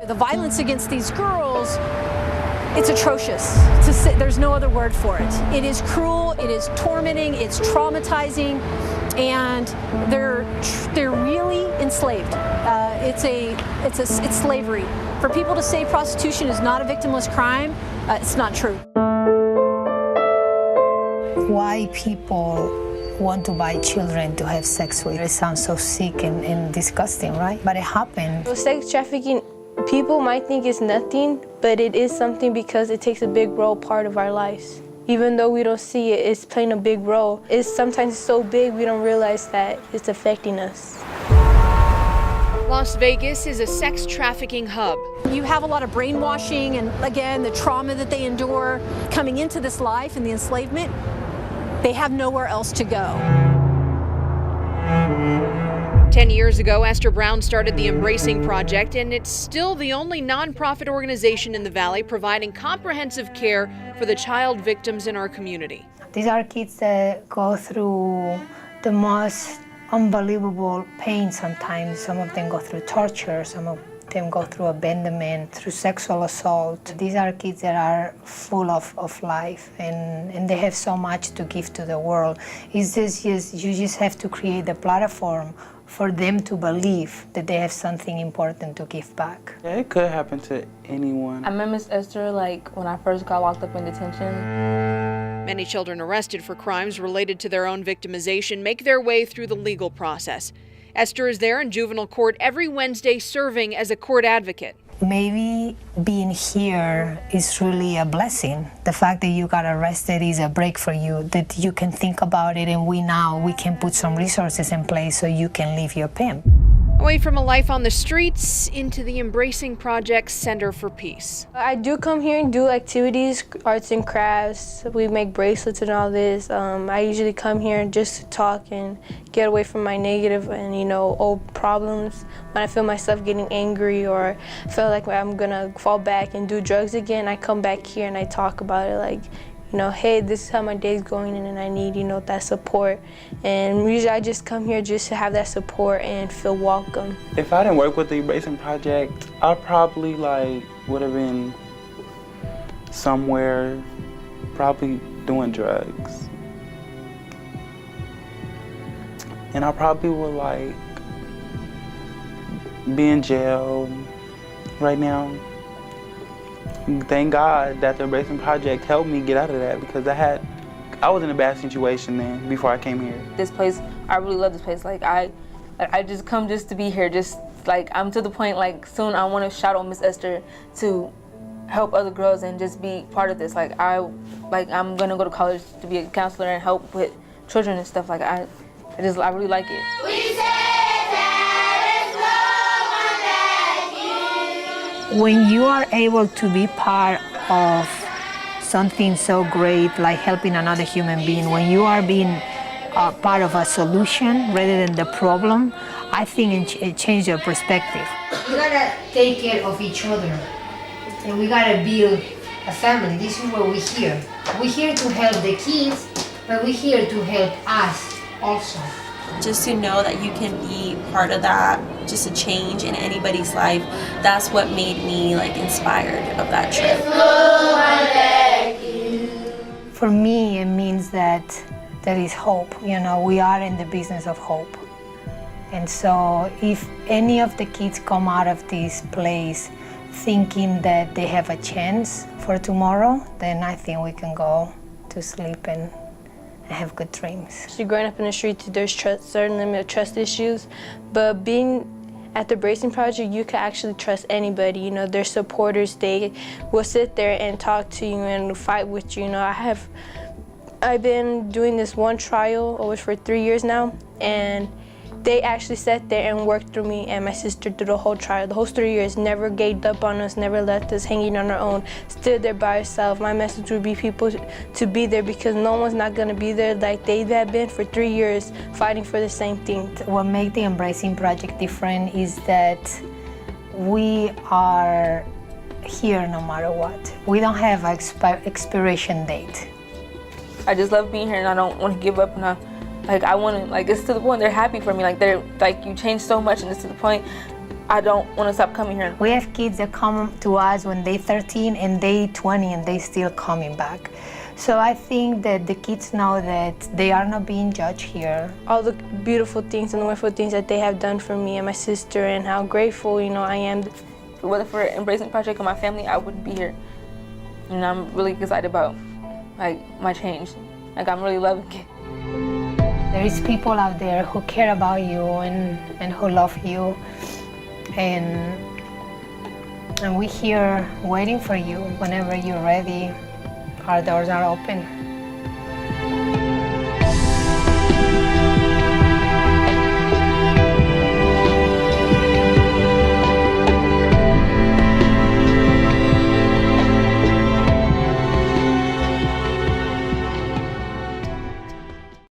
The violence against these girls, it's atrocious. There's no other word for it. It is cruel, it is tormenting, it's traumatizing, and they're really enslaved. It's slavery. For people to say prostitution is not a victimless crime, it's not true. Why people want to buy children to have sex with? It sounds so sick and disgusting, right? But it happened. Sex trafficking, people might think it's nothing, but it is something because it takes a big role part of our lives. Even though we don't see it, it's playing a big role. It's sometimes so big we don't realize that it's affecting us. Las Vegas is a sex trafficking hub. You have a lot of brainwashing and, again, the trauma that they endure coming into this life and the enslavement. They have nowhere else to go. 10 years ago, Esther Brown started the Embracing Project, and it's still the only nonprofit organization in the Valley providing comprehensive care for the child victims in our community. These are kids that go through the most unbelievable pain sometimes. Some of them go through torture, some of them go through abandonment, through sexual assault. These are kids that are full of life and they have so much to give to the world. It's just, you just have to create the platform for them to believe that they have something important to give back. Yeah, it could happen to anyone. I met Miss Esther when I first got locked up in detention. Many children arrested for crimes related to their own victimization make their way through the legal process. Esther is there in juvenile court every Wednesday serving as a court advocate. Maybe being here is really a blessing. The fact that you got arrested is a break for you, that you can think about it, and we can put some resources in place so you can leave your pimp. Away from a life on the streets into the Embracing Project's Center for Peace. I do come here and do activities, arts and crafts. We make bracelets and all this. I usually come here just to talk and get away from my negative and, old problems. When I feel myself getting angry or feel like I'm gonna fall back and do drugs again, I come back here and I talk about it, like, hey, this is how my day's going and I need, that support. And usually I just come here just to have that support and feel welcome. If I didn't work with the Embracing Project, I probably would have been somewhere, probably doing drugs. And I probably would be in jail right now. Thank God that the Embracing Project helped me get out of that, because I was in a bad situation then before I came here. This place, I really love this place. I just come just to be here. I'm to the point soon I want to shout out Miss Esther to help other girls and just be part of this. I'm gonna go to college to be a counselor and help with children and stuff. I really like it. When you are able to be part of something so great like helping another human being, when you are being part of a solution rather than the problem, I think it changes your perspective. We gotta take care of each other and we gotta build a family. This is what we're here. We're here to help the kids, but we're here to help us also. Just to know that you can be part of that, just a change in anybody's life, that's what made me inspired of that trip. For me, it means that there is hope. We are in the business of hope. And so if any of the kids come out of this place thinking that they have a chance for tomorrow, then I think we can go to sleep and have good dreams. Growing up in the streets, there's certain limit of trust issues, but being at the Embracing Project, you can actually trust anybody. Their supporters, they will sit there and talk to you and fight with you. I've been doing this one trial over for 3 years now, and they actually sat there and worked through me and my sister through the whole trial. The whole 3 years, never gave up on us, never left us hanging on our own, stood there by ourselves. My message would be people to be there, because no one's not gonna be there like they have been for 3 years fighting for the same thing. What makes the Embracing Project different is that we are here no matter what. We don't have an expiration date. I just love being here and I don't want to give up. And I want to, it's to the point they're happy for me. You changed so much, and it's to the point I don't want to stop coming here. We have kids that come to us when they're 13 and they 20 and they still coming back. So I think that the kids know that they are not being judged here. All the beautiful things and the wonderful things that they have done for me and my sister, and how grateful, you know, I am. If it wasn't for Embracing Project and my family, I wouldn't be here. And I'm really excited about like my change. Like I'm really loving it. There is people out there who care about you and who love you. And we're here waiting for you whenever you're ready. Our doors are open.